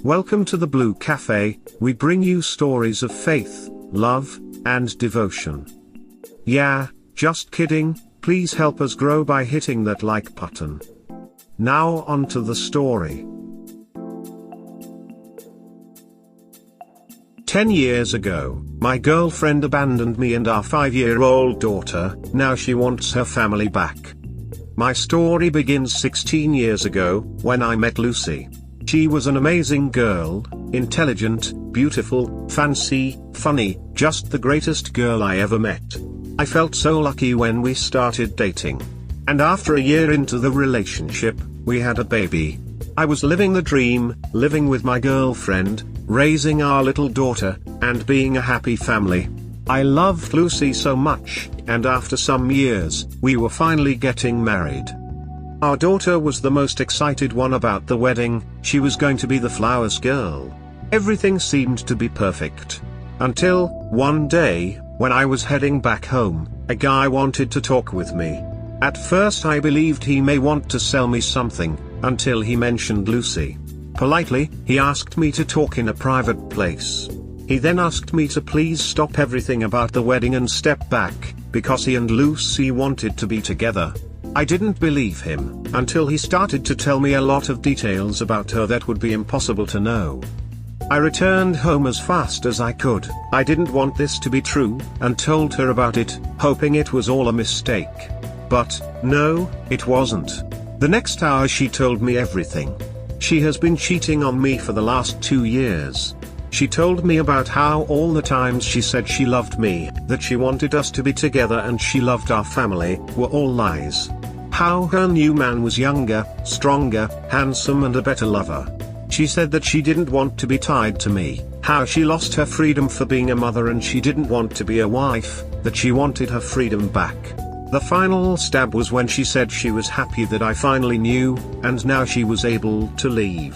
Welcome to the Blue Cafe. We bring you stories of faith, love, and devotion. Yeah, just kidding, please help us grow by hitting that like button. Now on to the story. 10 years ago, my girlfriend abandoned me and our 5-year-old daughter. Now she wants her family back. My story begins 16 years ago, when I met Lucy. She was an amazing girl, intelligent, beautiful, fancy, funny, just the greatest girl I ever met. I felt so lucky when we started dating. And after a year into the relationship, we had a baby. I was living the dream, living with my girlfriend, raising our little daughter, and being a happy family. I loved Lucy so much, and after some years, we were finally getting married. Our daughter was the most excited one about the wedding. She was going to be the flowers girl. Everything seemed to be perfect. Until, one day, when I was heading back home, a guy wanted to talk with me. At first I believed he may want to sell me something, until he mentioned Lucy. Politely, he asked me to talk in a private place. He then asked me to please stop everything about the wedding and step back, because he and Lucy wanted to be together. I didn't believe him, until he started to tell me a lot of details about her that would be impossible to know. I returned home as fast as I could. I didn't want this to be true, and told her about it, hoping it was all a mistake. But, no, it wasn't. The next hour she told me everything. She has been cheating on me for the last 2 years. She told me about how all the times she said she loved me, that she wanted us to be together and she loved our family, were all lies. How her new man was younger, stronger, handsome and a better lover. She said that she didn't want to be tied to me, how she lost her freedom for being a mother and she didn't want to be a wife, that she wanted her freedom back. The final stab was when she said she was happy that I finally knew, and now she was able to leave.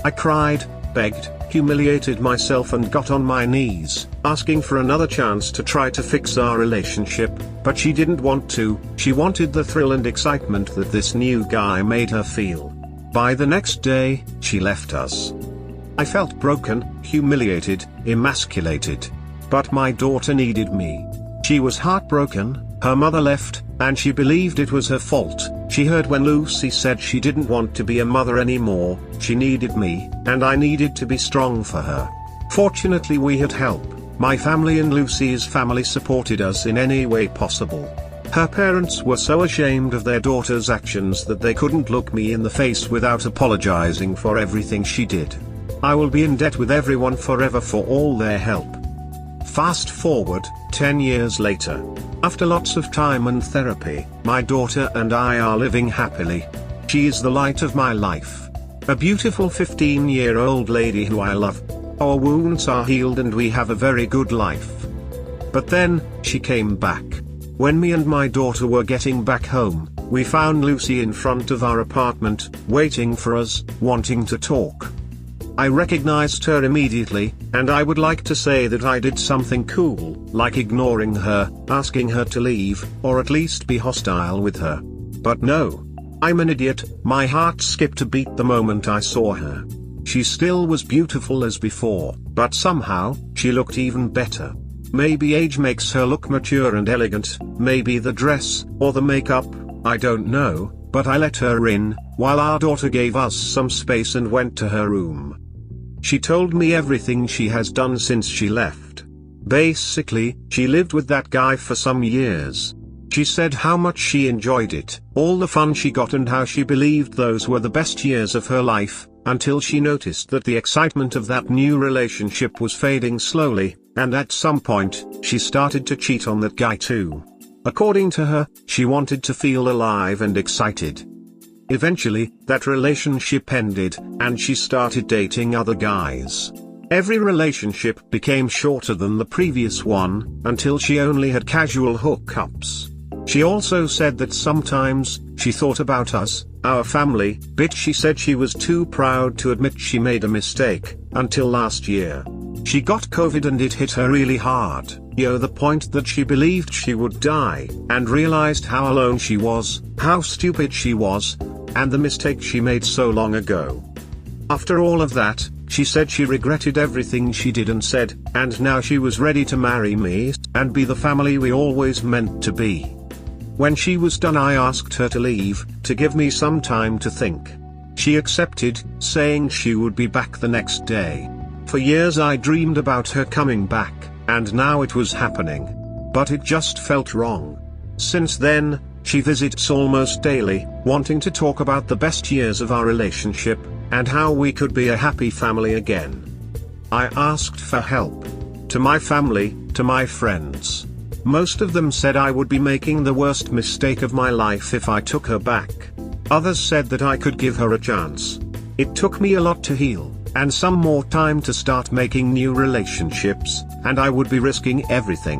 I cried, begged, humiliated myself and got on my knees, asking for another chance to try to fix our relationship, but she didn't want to. She wanted the thrill and excitement that this new guy made her feel. By the next day, she left us. I felt broken, humiliated, emasculated. But my daughter needed me. She was heartbroken. Her mother left, and she believed it was her fault. She heard when Lucy said she didn't want to be a mother anymore. She needed me, and I needed to be strong for her. Fortunately we had help. My family and Lucy's family supported us in any way possible. Her parents were so ashamed of their daughter's actions that they couldn't look me in the face without apologizing for everything she did. I will be in debt with everyone forever for all their help. Fast forward, 10 years later. After lots of time and therapy, my daughter and I are living happily. She is the light of my life. A beautiful 15-year-old lady who I love. Our wounds are healed and we have a very good life. But then, she came back. When me and my daughter were getting back home, we found Lucy in front of our apartment, waiting for us, wanting to talk. I recognized her immediately, and I would like to say that I did something cool, like ignoring her, asking her to leave, or at least be hostile with her. But no. I'm an idiot. My heart skipped a beat the moment I saw her. She still was beautiful as before, but somehow, she looked even better. Maybe age makes her look mature and elegant, maybe the dress, or the makeup, I don't know, but I let her in, while our daughter gave us some space and went to her room. She told me everything she has done since she left. Basically, she lived with that guy for some years. She said how much she enjoyed it, all the fun she got and how she believed those were the best years of her life, until she noticed that the excitement of that new relationship was fading slowly, and at some point, she started to cheat on that guy too. According to her, she wanted to feel alive and excited. Eventually, that relationship ended, and she started dating other guys. Every relationship became shorter than the previous one, until she only had casual hookups. She also said that sometimes, she thought about us, our family, but she said she was too proud to admit she made a mistake, until last year. She got COVID and it hit her really hard, the point that she believed she would die, and realized how alone she was, how stupid she was, and the mistake she made so long ago. After all of that, she said she regretted everything she did and said, and now she was ready to marry me, and be the family we always meant to be. When she was done, I asked her to leave, to give me some time to think. She accepted, saying she would be back the next day. For years I dreamed about her coming back, and now it was happening. But it just felt wrong. Since then, she visits almost daily, wanting to talk about the best years of our relationship, and how we could be a happy family again. I asked for help. To my family, to my friends. Most of them said I would be making the worst mistake of my life if I took her back. Others said that I could give her a chance. It took me a lot to heal, and some more time to start making new relationships, and I would be risking everything.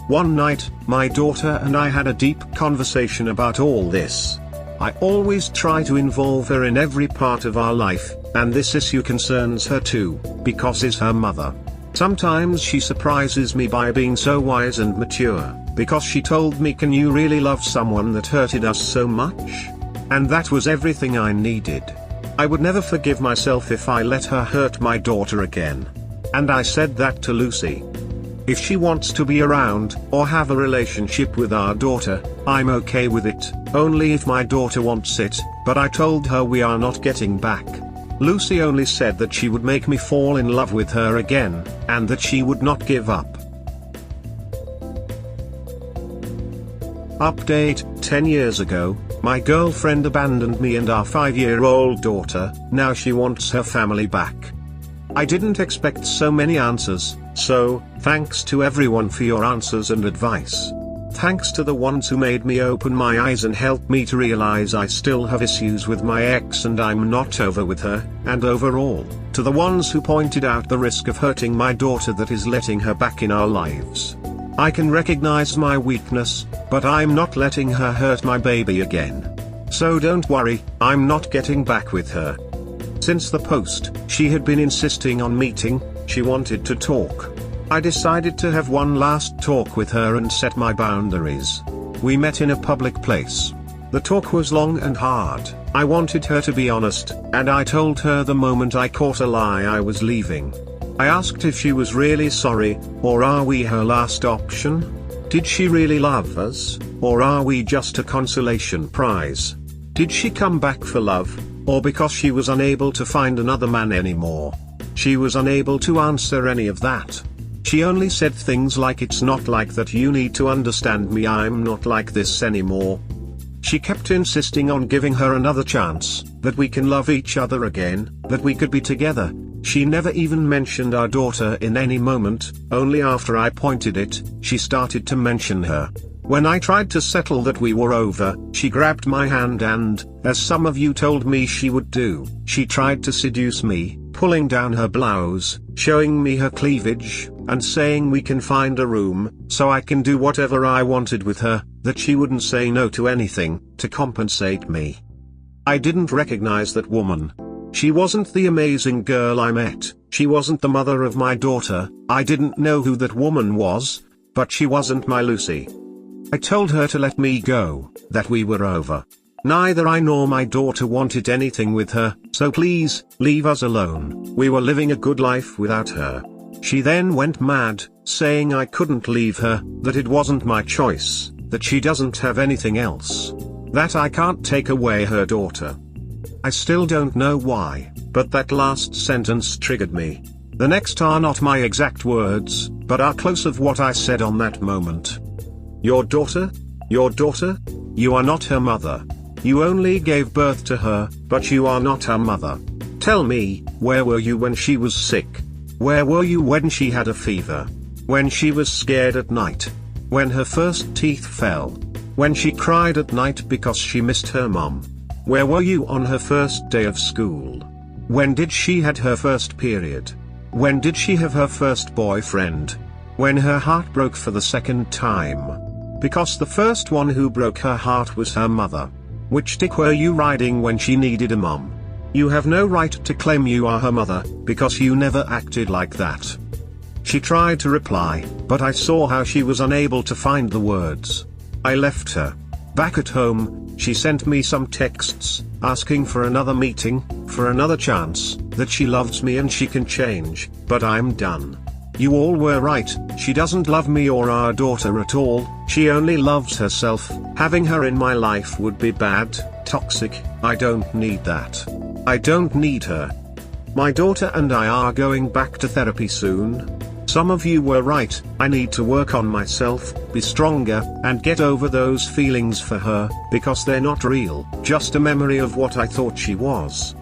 One night, my daughter and I had a deep conversation about all this. I always try to involve her in every part of our life, and this issue concerns her too, because is her mother. Sometimes she surprises me by being so wise and mature, because she told me, "Can you really love someone that hurted us so much?" And that was everything I needed. I would never forgive myself if I let her hurt my daughter again. And I said that to Lucy. If she wants to be around, or have a relationship with our daughter, I'm okay with it, only if my daughter wants it, but I told her we are not getting back. Lucy only said that she would make me fall in love with her again, and that she would not give up. Update: 10 years ago, my girlfriend abandoned me and our 5-year-old daughter. Now she wants her family back. I didn't expect so many answers, so, thanks to everyone for your answers and advice. Thanks to the ones who made me open my eyes and helped me to realize I still have issues with my ex and I'm not over with her, and overall, to the ones who pointed out the risk of hurting my daughter that is letting her back in our lives. I can recognize my weakness, but I'm not letting her hurt my baby again. So don't worry, I'm not getting back with her. Since the post, she had been insisting on meeting. She wanted to talk. I decided to have one last talk with her and set my boundaries. We met in a public place. The talk was long and hard. I wanted her to be honest, and I told her the moment I caught a lie I was leaving. I asked if she was really sorry, or are we her last option? Did she really love us, or are we just a consolation prize? Did she come back for love, or because she was unable to find another man anymore? She was unable to answer any of that. She only said things like, "It's not like that, you need to understand me, I'm not like this anymore." She kept insisting on giving her another chance, that we can love each other again, that we could be together. She never even mentioned our daughter in any moment. Only after I pointed it, she started to mention her. When I tried to settle that we were over, she grabbed my hand and, as some of you told me she would do, she tried to seduce me, pulling down her blouse, showing me her cleavage, and saying we can find a room, so I can do whatever I wanted with her, that she wouldn't say no to anything, to compensate me. I didn't recognize that woman. She wasn't the amazing girl I met, she wasn't the mother of my daughter, I didn't know who that woman was, but she wasn't my Lucy. I told her to let me go, that we were over. Neither I nor my daughter wanted anything with her, so please, leave us alone. We were living a good life without her. She then went mad, saying I couldn't leave her, that it wasn't my choice, that she doesn't have anything else. That I can't take away her daughter. I still don't know why, but that last sentence triggered me. The next are not my exact words, but are close of what I said on that moment. Your daughter? Your daughter? You are not her mother. You only gave birth to her, but you are not her mother. Tell me, where were you when she was sick? Where were you when she had a fever? When she was scared at night? When her first teeth fell? When she cried at night because she missed her mom? Where were you on her first day of school? When did she had her first period? When did she have her first boyfriend? When her heart broke for the second time? Because the first one who broke her heart was her mother. Which dick were you riding when she needed a mom? You have no right to claim you are her mother, because you never acted like that. She tried to reply, but I saw how she was unable to find the words. I left her. Back at home, she sent me some texts, asking for another meeting, for another chance, that she loves me and she can change, but I'm done. You all were right, she doesn't love me or our daughter at all, she only loves herself. Having her in my life would be bad, toxic, I don't need that. I don't need her. My daughter and I are going back to therapy soon. Some of you were right, I need to work on myself, be stronger, and get over those feelings for her, because they're not real, just a memory of what I thought she was.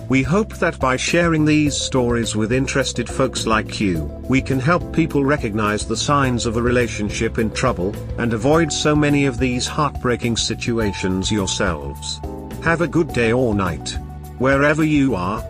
We hope that by sharing these stories with interested folks like you, we can help people recognize the signs of a relationship in trouble, and avoid so many of these heartbreaking situations yourselves. Have a good day or night, wherever you are.